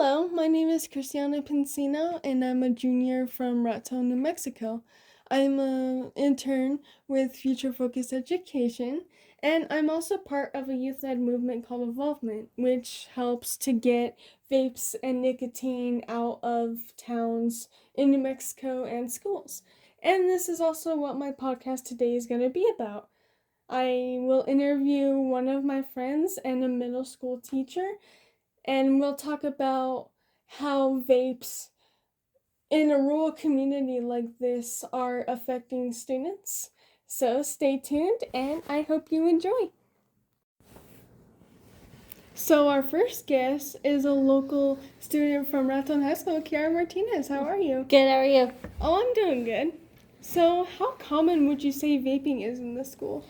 Hello, my name is Cristiana Pincino, and I'm a junior from Raton, New Mexico. I'm an intern with Future Focused Education, and I'm also part of a youth led movement called Involvement, which helps to get vapes and nicotine out of towns in New Mexico and schools. And this is also what my podcast today is going to be about. I will interview one of my friends and a middle school teacher, and we'll talk about how vapes in a rural community like this are affecting students. So stay tuned, and I hope you enjoy. So our first guest is a local student from Raton High School, Kiara Martinez. How are you? Good, how are you? Oh, I'm doing good. So how common would you say vaping is in the school?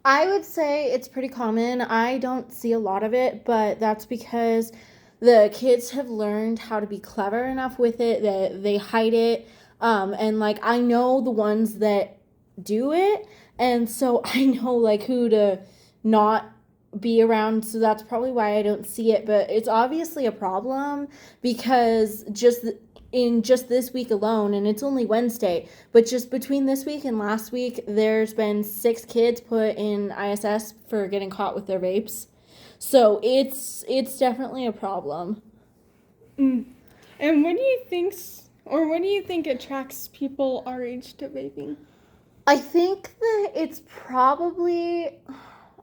I would say it's pretty common. I don't see a lot of it, but that's because the kids have learned how to be clever enough with it that they hide it. And like I know the ones that do it, and so I know like who to not be around, so that's probably why I don't see it, but it's obviously a problem because in just this week alone, and it's only Wednesday, but just between this week and last week, there's been 6 kids put in ISS for getting caught with their vapes. So it's definitely a problem. And what do you think attracts people our age to vaping? I think that it's probably,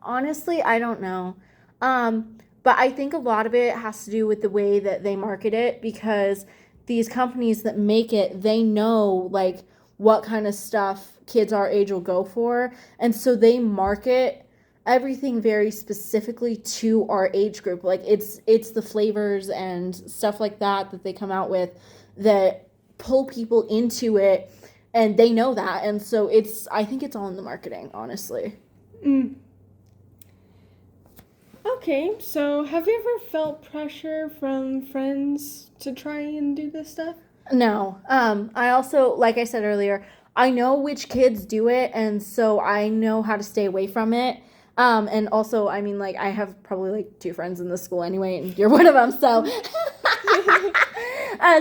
honestly, I don't know. But I think a lot of it has to do with the way that they market it, because these companies that make it, they know like what kind of stuff kids our age will go for, and so they market everything very specifically to our age group. Like it's the flavors and stuff like that they come out with that pull people into it, and they know that, and so I think it's all in the marketing, honestly. Okay, so have you ever felt pressure from friends to try and do this stuff? No. I also, like I said earlier, I know which kids do it, and so I know how to stay away from it. And also, I mean, like, I have probably like 2 friends in the school anyway, and you're one of them, so.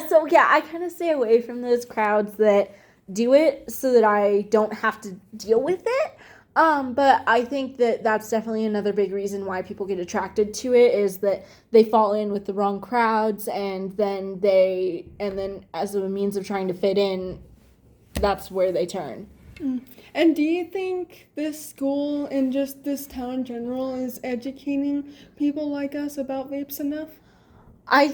So yeah, I kind of stay away from those crowds that do it so that I don't have to deal with it. But I think that that's definitely another big reason why people get attracted to it, is that they fall in with the wrong crowds, and then as a means of trying to fit in, that's where they turn. And do you think this school and just this town in general is educating people like us about vapes enough? I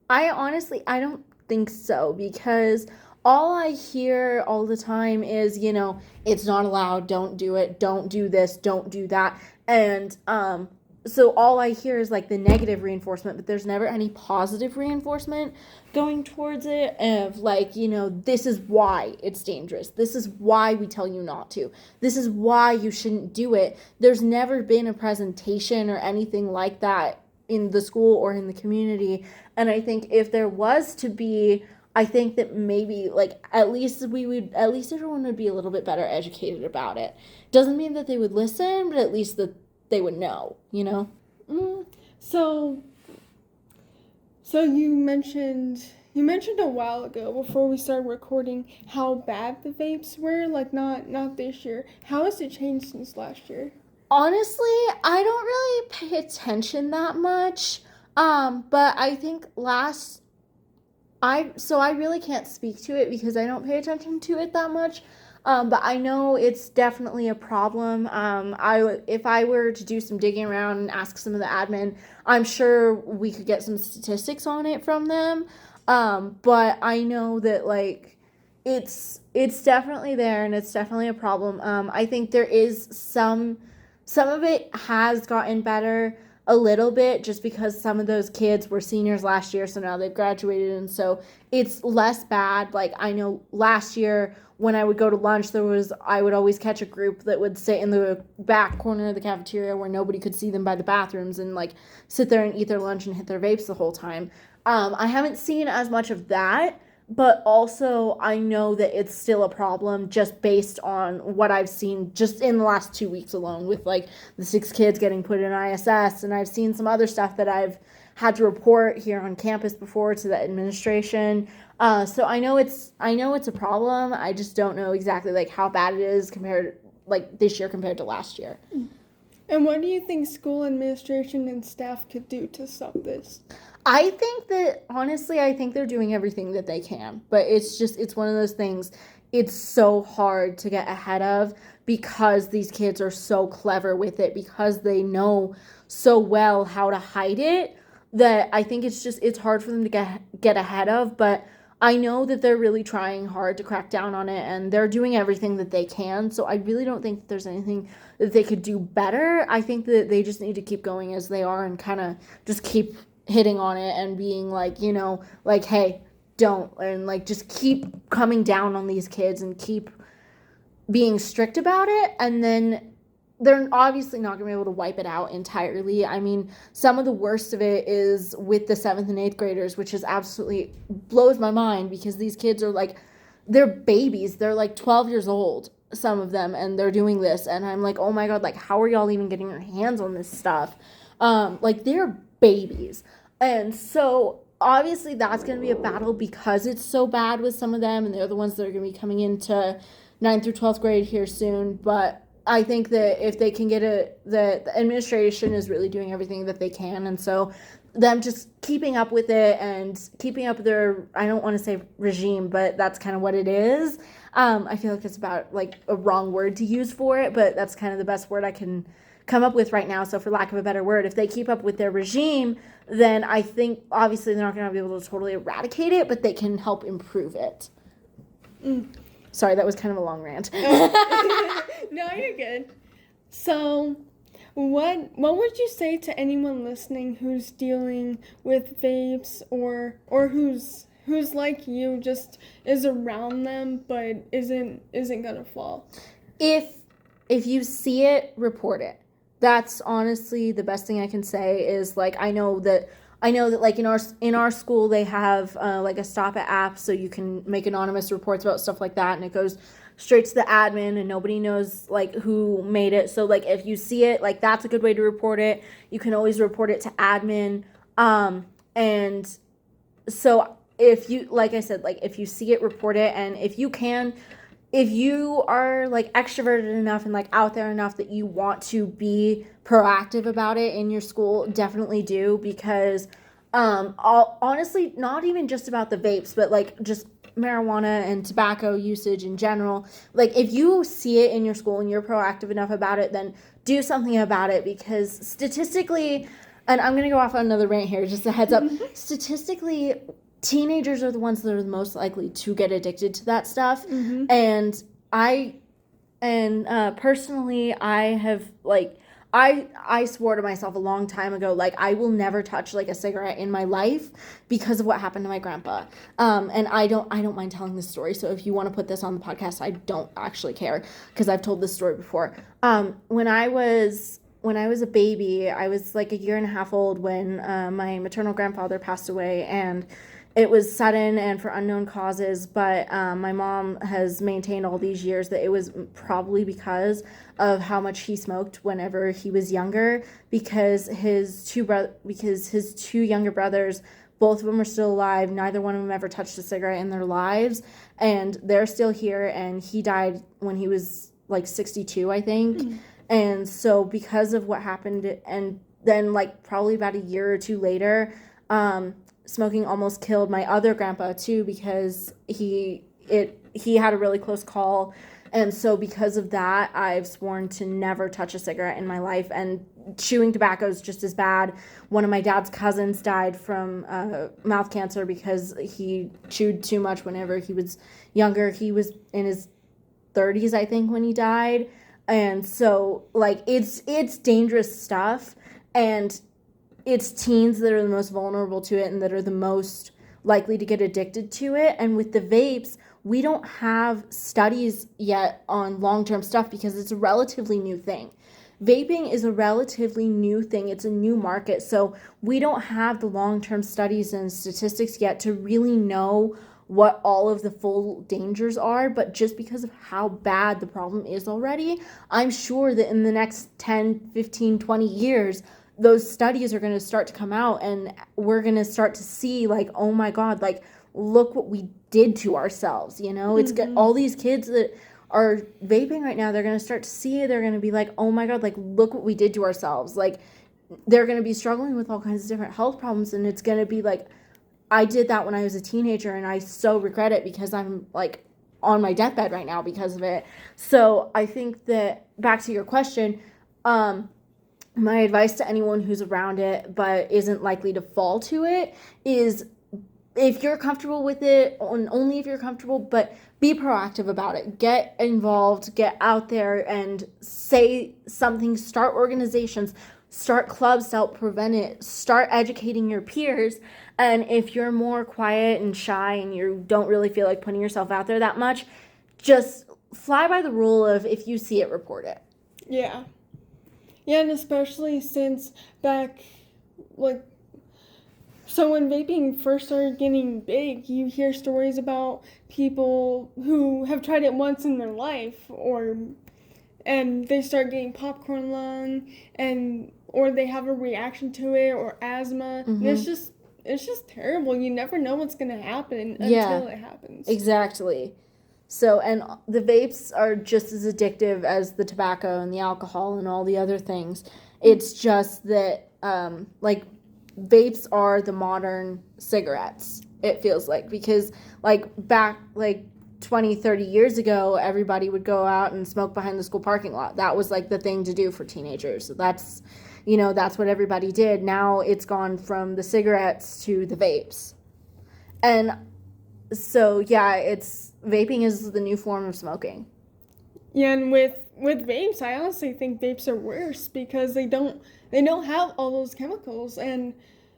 don't think so, because all I hear all the time is, it's not allowed, don't do it, don't do this, don't do that. And so all I hear is like the negative reinforcement, but there's never any positive reinforcement going towards it of like, this is why it's dangerous. This is why we tell you not to. This is why you shouldn't do it. There's never been a presentation or anything like that in the school or in the community. And I think if there was to be, I think that maybe like at least everyone would be a little bit better educated about it. Doesn't mean that they would listen, but at least that they would know, So, so you mentioned a while ago before we started recording how bad the vapes were. Like not this year. How has it changed since last year? Honestly, I don't really pay attention that much. But I think I really can't speak to it because I don't pay attention to it that much. But I know it's definitely a problem. If I were to do some digging around and ask some of the admin, I'm sure we could get some statistics on it from them. But I know that like it's definitely there, and it's definitely a problem. I think there is some of it has gotten better a little bit, just because some of those kids were seniors last year, so now they've graduated, and so it's less bad. Like I know last year when I would go to lunch, I would always catch a group that would sit in the back corner of the cafeteria where nobody could see them by the bathrooms, and like sit there and eat their lunch and hit their vapes the whole time. I haven't seen as much of that, but also I know that it's still a problem just based on what I've seen just in the last 2 weeks alone with like the 6 kids getting put in ISS, and I've seen some other stuff that I've had to report here on campus before to the administration. So I know it's a problem. I just don't know exactly like how bad it is compared like this year compared to last year. And what do you think school administration and staff could do to stop this? I think that honestly, I think they're doing everything that they can, but it's one of those things. It's so hard to get ahead of because these kids are so clever with it because they know so well how to hide it that I think it's hard for them to get ahead of, but I know that they're really trying hard to crack down on it and they're doing everything that they can. So I really don't think that there's anything that they could do better. I think that they just need to keep going as they are and kind of just keep hitting on it and being like, like, hey, don't, and like just keep coming down on these kids and keep being strict about it. And then they're obviously not going to be able to wipe it out entirely. I mean, some of the worst of it is with the 7th and 8th graders, which is absolutely blows my mind because these kids are like, they're babies. They're like 12 years old, some of them, and they're doing this. And I'm like, oh my God, like, how are y'all even getting your hands on this stuff? Like, they're babies. And so obviously that's going to be a battle because it's so bad with some of them. And they're the ones that are going to be coming into 9th through 12th grade here soon. But I think that if they can get it, the administration is really doing everything that they can. And so them just keeping up with it and keeping up their, I don't want to say regime, but that's kind of what it is. I feel like it's about like a wrong word to use for it, but that's kind of the best word I can come up with right now. So for lack of a better word, if they keep up with their regime, then I think obviously they're not going to be able to totally eradicate it, but they can help improve it. Sorry, that was kind of a long rant. No, you're good. So, what would you say to anyone listening who's dealing with vapes or who's like you, just is around them but isn't gonna fall? If you see it, report it. That's honestly the best thing I can say is like I know that like in our school they have like a stop it app so you can make anonymous reports about stuff like that and it goes straight to the admin and nobody knows like who made it. So like if you see it, like that's a good way to report it. You can always report it to admin. And so if you, like I said, like if you see it, report it. And if you are like extroverted enough and like out there enough that you want to be proactive about it in your school, definitely do because honestly, not even just about the vapes, but like just marijuana and tobacco usage in general. Like if you see it in your school and you're proactive enough about it, then do something about it because statistically, and I'm going to go off on another rant here, just a heads up, statistically, teenagers are the ones that are the most likely to get addicted to that stuff. And personally, I have like I swore to myself a long time ago, like I will never touch like a cigarette in my life because of what happened to my grandpa. And I don't mind telling this story. So if you want to put this on the podcast, I don't actually care because I've told this story before. When I was a baby, I was like a year and a half old when my maternal grandfather passed away, and it was sudden and for unknown causes, but my mom has maintained all these years that it was probably because of how much he smoked whenever he was younger, because his two younger brothers, both of them are still alive. Neither one of them ever touched a cigarette in their lives, and they're still here, and he died when he was like 62, I think. And so because of what happened, and then like probably about a year or two later, smoking almost killed my other grandpa too because he had a really close call. And so because of that, I've sworn to never touch a cigarette in my life, and chewing tobacco is just as bad. One of my dad's cousins died from mouth cancer because he chewed too much whenever he was younger. He was in his 30s, I think, when he died. And so like it's dangerous stuff, and it's teens that are the most vulnerable to it and that are the most likely to get addicted to it. And with the vapes, we don't have studies yet on long-term stuff because it's a relatively new thing. Vaping is a relatively new thing. It's a new market. So we don't have the long-term studies and statistics yet to really know what all of the full dangers are, but just because of how bad the problem is already, I'm sure that in the next 10, 15, 20 years, those studies are going to start to come out, and we're going to start to see, like, oh my God, like, look what we did to ourselves, you know? It's good. All these kids that are vaping right now, they're going to start to see it. They're going to be like, oh my God, like, look what we did to ourselves. Like, they're going to be struggling with all kinds of different health problems, and it's going to be like, I did that when I was a teenager, and I so regret it because I'm, like, on my deathbed right now because of it. So I think that, back to your question, my advice to anyone who's around it but isn't likely to fall to it is, if you're comfortable with it, and only if you're comfortable, but be proactive about it. Get involved, get out there and say something, start organizations, start clubs to help prevent it, start educating your peers. And if you're more quiet and shy and you don't really feel like putting yourself out there that much, just fly by the rule of, if you see it, report it. Yeah. Yeah, and especially since back, like, so when vaping first started getting big, you hear stories about people who have tried it once in their life, and they start getting popcorn lung, and or they have a reaction to it, or asthma. And it's just terrible. You never know what's gonna happen until it happens. Exactly. So, and the vapes are just as addictive as the tobacco and the alcohol and all the other things. It's just that, like, vapes are the modern cigarettes, it feels like, because, like, back, like, 20, 30 years ago, everybody would go out and smoke behind the school parking lot. That was, like, the thing to do for teenagers. So that's, you know, that's what everybody did. Now it's gone from the cigarettes to the vapes. And so, yeah, vaping is the new form of smoking. Yeah, and with vapes, I honestly think vapes are worse because they don't have all those chemicals. And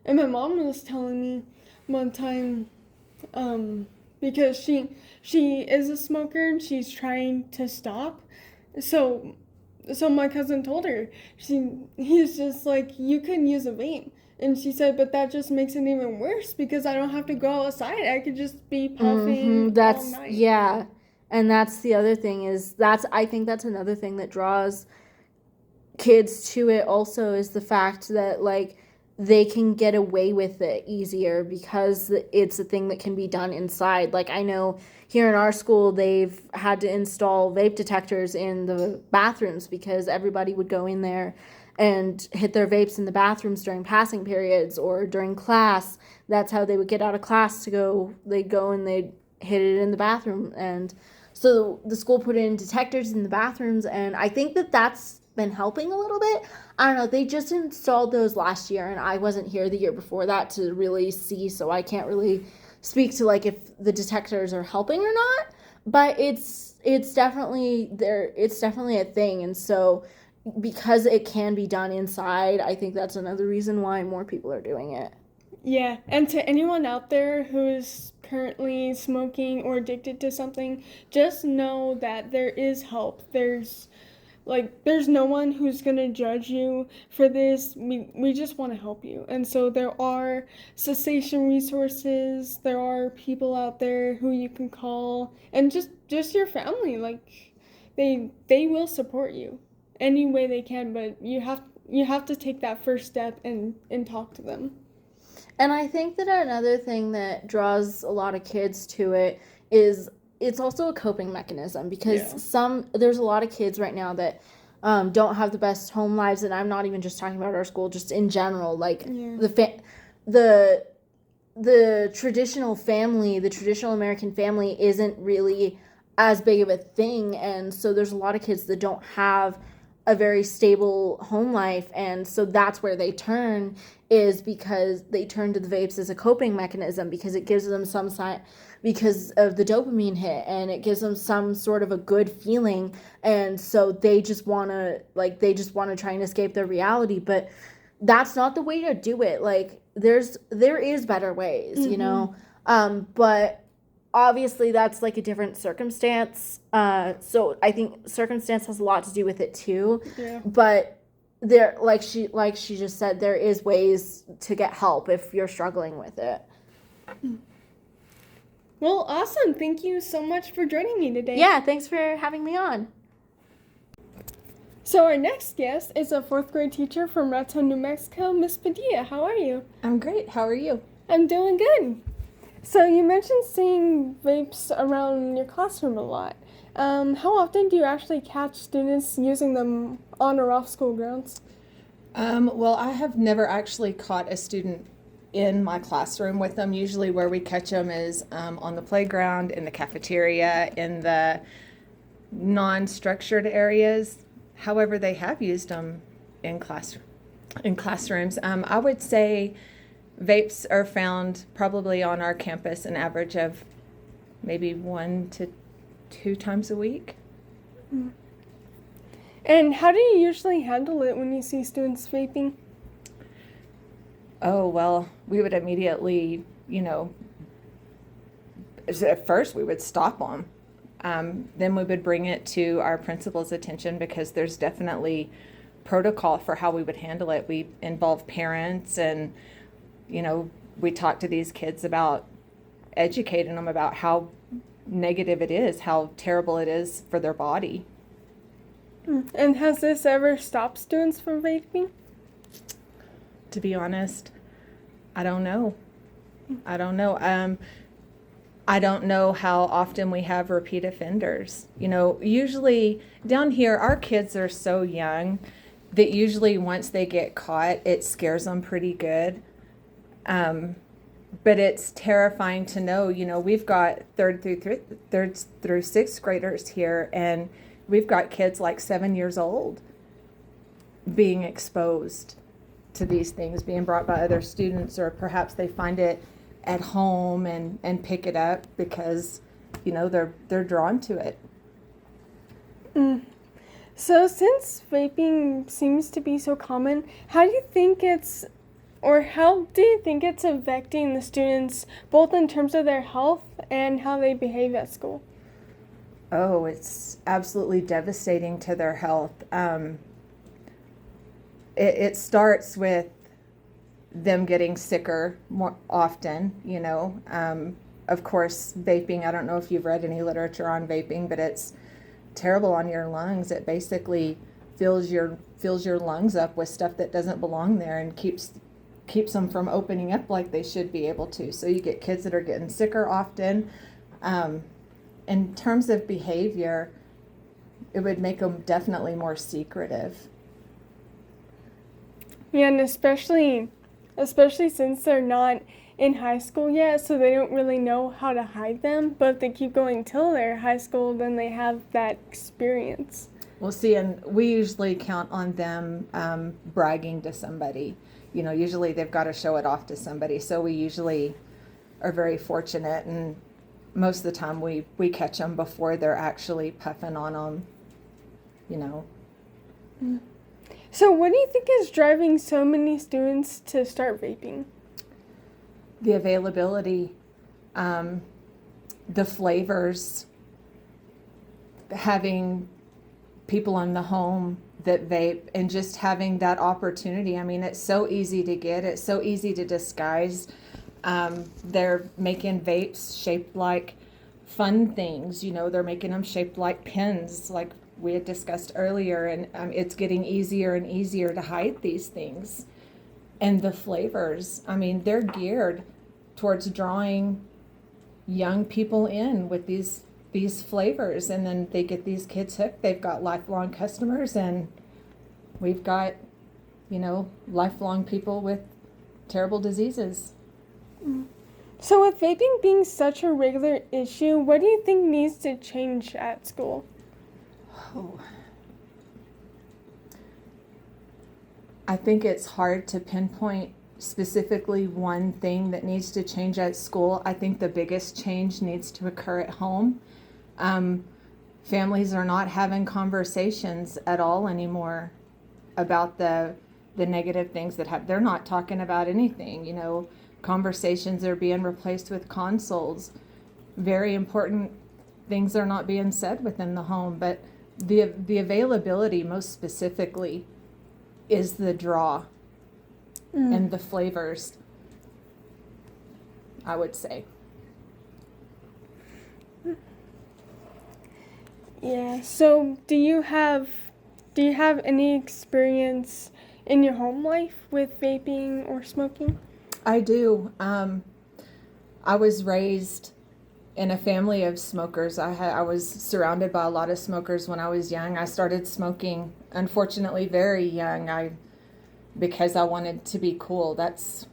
my mom was telling me one time, because she is a smoker and she's trying to stop. So my cousin told her, he's just like, you can use a vape. And she said, but that just makes it even worse because I don't have to go outside. I could just be puffing all night. Yeah. And that's the other thing I think that's another thing that draws kids to it also, is the fact that, like, they can get away with it easier because it's a thing that can be done inside. Like, I know here in our school, they've had to install vape detectors in the bathrooms because everybody would go in there and hit their vapes in the bathrooms during passing periods or during class. That's how they would get out of class they'd go and they'd hit it in the bathroom. And so the school put in detectors in the bathrooms, and I think that that's been helping a little bit. I don't know, they just installed those last year, and I wasn't here the year before that to really see, so I can't really speak to, like, if the detectors are helping or not, but it's definitely there. It's definitely a thing. And so, because it can be done inside, I think that's another reason why more people are doing it. Yeah, and to anyone out there who is currently smoking or addicted to something, just know that there is help. There's no one who's going to judge you for this. We just want to help you. And so there are cessation resources. There are people out there who you can call, and just your family, like, they will support you any way they can, but you have to take that first step and talk to them. And I think that another thing that draws a lot of kids to it is it's also a coping mechanism, because there's a lot of kids right now that don't have the best home lives, and I'm not even just talking about our school, just in general. Like, the traditional family, the traditional American family isn't really as big of a thing, and so there's a lot of kids that don't have a very stable home life, and so that's where they turn, is because they turn to the vapes as a coping mechanism, because it gives them some sign, because of the dopamine hit, and it gives them some sort of a good feeling, and so they just want to try and escape their reality. But that's not the way to do it. Like, there is better ways, you know, but obviously that's, like, a different circumstance. So I think circumstance has a lot to do with it too. Yeah. But there, like she just said, there is ways to get help if you're struggling with it. Well, awesome. Thank you so much for joining me today. Yeah, thanks for having me on. So our next guest is a fourth grade teacher from Raton, New Mexico, Miss Padilla. How are you? I'm great. How are you? I'm doing good. So you mentioned seeing vapes around your classroom a lot. How often do you actually catch students using them on or off school grounds? Well, I have never actually caught a student in my classroom with them. Usually, where we catch them is on the playground, in the cafeteria, in the non-structured areas. However, they have used them in classrooms. I would say vapes are found probably on our campus an average of maybe 1 to 2 times a week. And how do you usually handle it when you see students vaping? Oh, well, we would immediately, at first we would stop them. Then we would bring it to our principal's attention because there's definitely protocol for how we would handle it. We involve parents and, we talk to these kids about educating them about how negative it is, how terrible it is for their body. And has this ever stopped students from vaping? To be honest, I don't know. I don't know. I don't know how often we have repeat offenders. Usually down here, our kids are so young that usually once they get caught, it scares them pretty good. But it's terrifying to know, we've got third through sixth graders here, and we've got kids like 7 years old being exposed to these things, being brought by other students, or perhaps they find it at home and pick it up because, they're drawn to it. So since vaping seems to be so common, how do you think it's affecting the students both in terms of their health and how they behave at school? Oh, it's absolutely devastating to their health. It starts with them getting sicker more often, Of course, vaping, I don't know if you've read any literature on vaping, but it's terrible on your lungs. It basically fills your lungs up with stuff that doesn't belong there and keeps them from opening up like they should be able to. So you get kids that are getting sicker often. In terms of behavior, it would make them definitely more secretive. Yeah, and especially since they're not in high school yet, so they don't really know how to hide them. But if they keep going till they're high school, then they have that experience. Well, see, and we usually count on them bragging to somebody. Usually they've got to show it off to somebody. So we usually are very fortunate, and most of the time we catch them before they're actually puffing on them. So what do you think is driving so many students to start vaping? The availability, the flavors, having people in the home that vape, and just having that opportunity. I mean, it's so easy to get. It's so easy to disguise. They're making vapes shaped like fun things. They're making them shaped like pens, like we had discussed earlier, and it's getting easier and easier to hide these things. And the flavors, I mean, they're geared towards drawing young people in with these flavors, and then they get these kids hooked. They've got lifelong customers, and we've got, lifelong people with terrible diseases. So with vaping being such a regular issue, what do you think needs to change at school? Oh. I think it's hard to pinpoint specifically one thing that needs to change at school. I think the biggest change needs to occur at home. Families are not having conversations at all anymore about the negative things that happen. They're not talking about anything. Conversations are being replaced with consoles. Very important things are not being said within the home, but the availability most specifically is the draw and the flavors, I would say. Yeah. So, do you have any experience in your home life with vaping or smoking? I do. I was raised in a family of smokers. I was surrounded by a lot of smokers when I was young. I started smoking, unfortunately, very young. Because I wanted to be cool. That's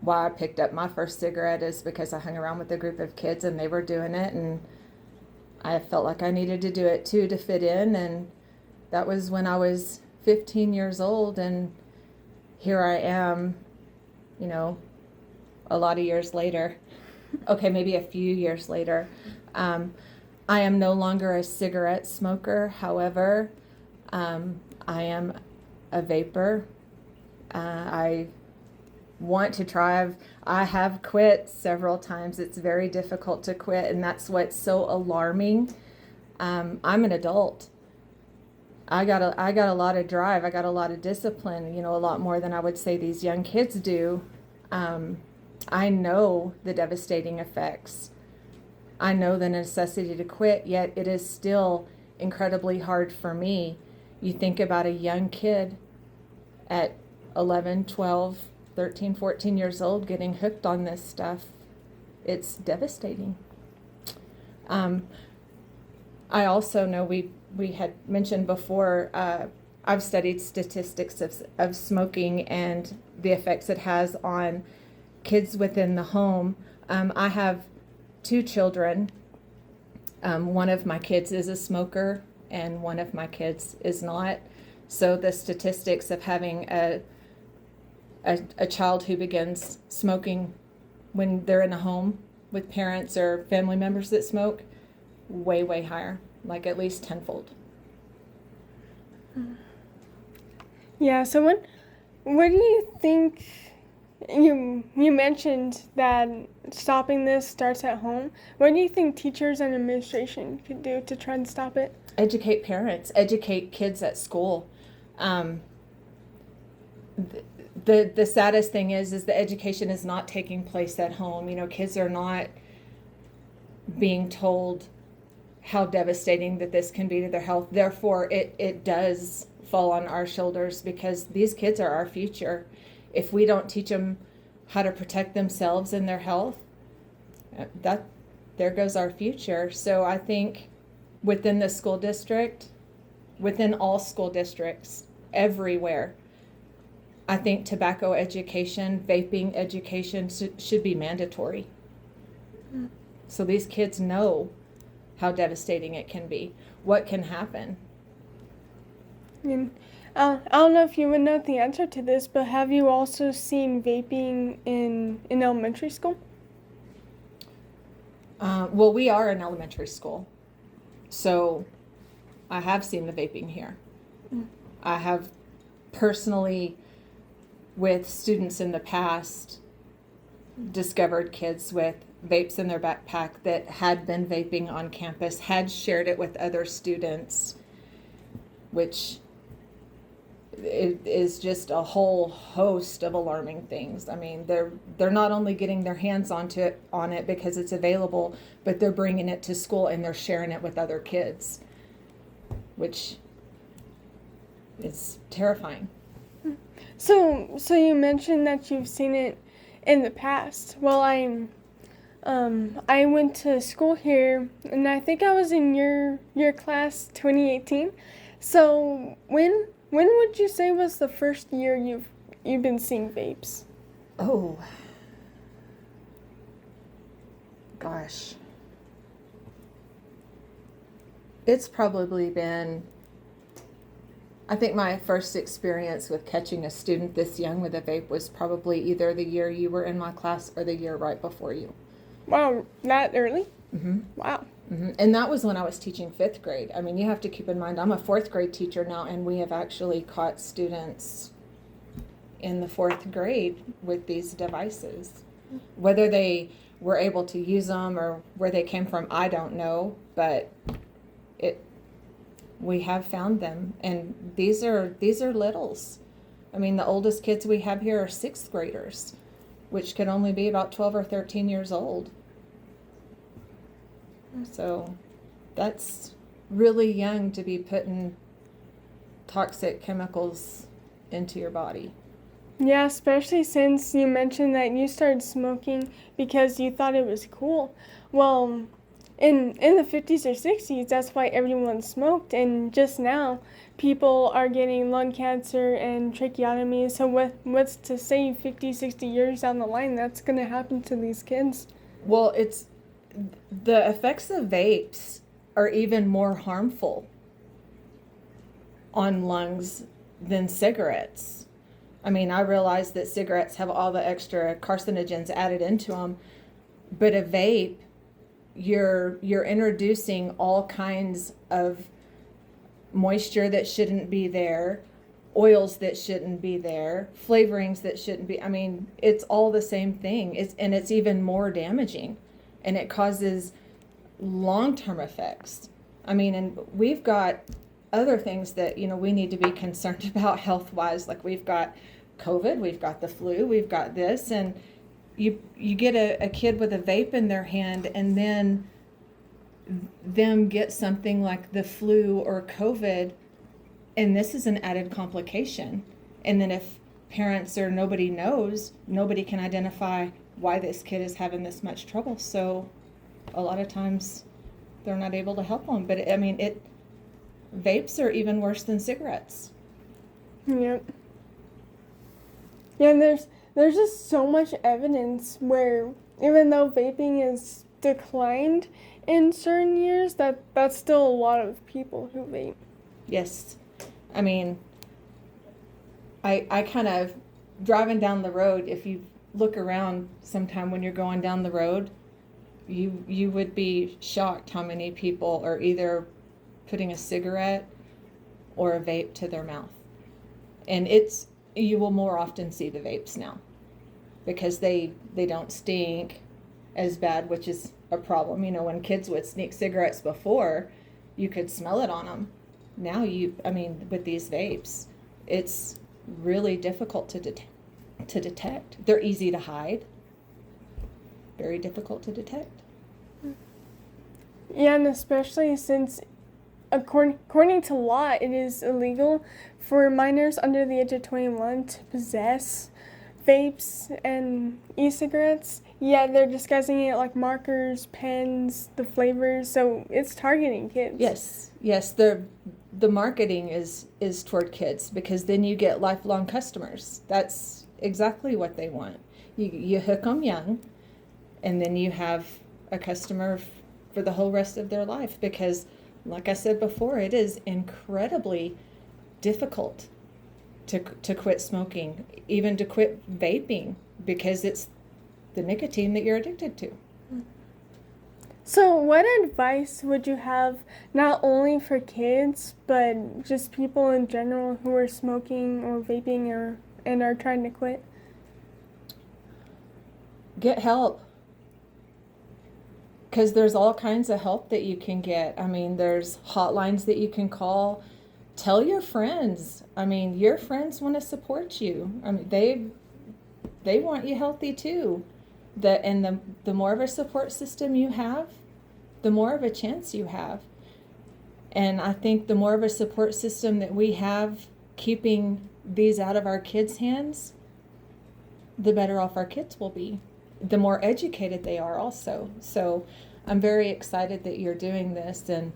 why I picked up my first cigarette, is because I hung around with a group of kids and they were doing it, and I felt like I needed to do it too to fit in. And that was when I was 15 years old, and here I am, you know, a lot of years later. Okay, maybe a few years later. I am no longer a cigarette smoker. However, I am a vapor. I want to try. I have quit several times. It's very difficult to quit, and that's what's so alarming. I'm an adult. I got a lot of drive. I got a lot of discipline. You know, a lot more than I would say these young kids do. I know the devastating effects. I know the necessity to quit, yet it is still incredibly hard for me. You think about a young kid at 11, 12, 13, 14 years old getting hooked on this stuff. It's devastating. I also know we had mentioned before, I've studied statistics of smoking and the effects it has on kids within the home. I have two children. One of my kids is a smoker and one of my kids is not. So the statistics of having a child who begins smoking when they're in a home with parents or family members that smoke, way, way higher, like at least tenfold. Yeah. So, what do you think? You mentioned that stopping this starts at home. What do you think teachers and administration could do to try and stop it? Educate parents, educate kids at school. The saddest thing is the education is not taking place at home. You know, kids are not being told how devastating that this can be to their health. Therefore, it does fall on our shoulders, because these kids are our future. If we don't teach them how to protect themselves and their health, there goes our future. So I think within the school district, within all school districts, everywhere, I think tobacco education, vaping education should be mandatory. So these kids know how devastating it can be, what can happen. And I don't know if you would know the answer to this, but have you also seen vaping in elementary school? Well, we are an elementary school, so I have seen the vaping here. I have personally, with students in the past, discovered kids with vapes in their backpack that had been vaping on campus, had shared it with other students, which it is just a whole host of alarming things. I mean, they're not only getting their hands on it because it's available, but they're bringing it to school and they're sharing it with other kids, which is terrifying. So you mentioned that you've seen it in the past. Well, I went to school here, and I think I was in your class, 2018. So when would you say was the first year you've been seeing vapes? Oh, gosh. It's probably been, I think my first experience with catching a student this young with a vape was probably either the year you were in my class or the year right before you. Wow, that early? Mm-hmm. Wow. Mm-hmm. And that was when I was teaching 5th grade. I mean, you have to keep in mind, I'm a 4th grade teacher now, and we have actually caught students in the 4th grade with these devices. Whether they were able to use them or where they came from, I don't know, but we have found them, and these are littles. I mean, the oldest kids we have here are 6th graders, which could only be about 12 or 13 years old. So that's really young to be putting toxic chemicals into your body. Yeah, especially since you mentioned that you started smoking because you thought it was cool. Well, in the 50s or 60s, that's why everyone smoked, and just now people are getting lung cancer and tracheotomy. So what's to say 50, 60 years down the line that's going to happen to these kids? Well, it's the effects of vapes are even more harmful on lungs than cigarettes. I mean, I realize that cigarettes have all the extra carcinogens added into them, but a vape, you're introducing all kinds of moisture that shouldn't be there, oils that shouldn't be there, flavorings that shouldn't be. I mean, it's all the same thing. It's even more damaging, and it causes long-term effects. I mean, and we've got other things that, we need to be concerned about health-wise. Like we've got COVID, we've got the flu, we've got this, and you get a kid with a vape in their hand, and then them get something like the flu or COVID, and this is an added complication. And then if parents or nobody knows, nobody can identify why this kid is having this much trouble. So a lot of times they're not able to help them. But vapes are even worse than cigarettes. Yep. Yeah, and there's just so much evidence where even though vaping has declined in certain years, that's still a lot of people who vape. Yes. I mean, I kind of, driving down the road, if you look around sometime when you're going down the road, you would be shocked how many people are either putting a cigarette or a vape to their mouth. And you will more often see the vapes now because they don't stink as bad, which is a problem. When kids would sneak cigarettes before, you could smell it on them. Now with these vapes, it's really difficult to detect. They're easy to hide. Very difficult to detect. Yeah, and especially since according to law, it is illegal for minors under the age of 21 to possess vapes and e-cigarettes. Yeah, they're disguising it like markers, pens, the flavors, so it's targeting kids. Yes. The marketing is toward kids because then you get lifelong customers. That's exactly what they want. You hook them young, and then you have a customer for the whole rest of their life because, like I said before, it is incredibly difficult to quit smoking, even to quit vaping, because it's the nicotine that you're addicted to. So what advice would you have not only for kids, but just people in general who are smoking or vaping and are trying to quit? Get help. Because there's all kinds of help that you can get. I mean, there's hotlines that you can call. Tell your friends. I mean, your friends want to support you. I mean, they want you healthy too. The more of a support system you have, the more of a chance you have. And I think the more of a support system that we have keeping these out of our kids' hands, the better off our kids will be. The more educated they are also. So I'm very excited that you're doing this, and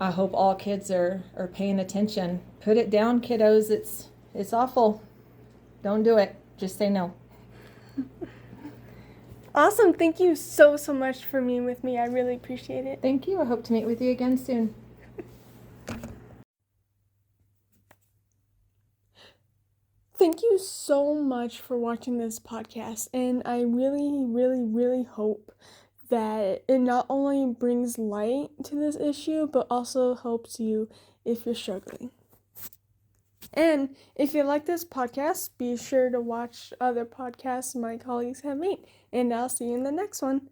I hope all kids are paying attention. Put it down, kiddos. It's awful. Don't do it. Just say no. Awesome. Thank you so much for being with me. I really appreciate it. Thank you. I hope to meet with you again soon. Thank you so much for watching this podcast, and I really, really, really hope that it not only brings light to this issue, but also helps you if you're struggling. And if you like this podcast, be sure to watch other podcasts my colleagues have made, and I'll see you in the next one.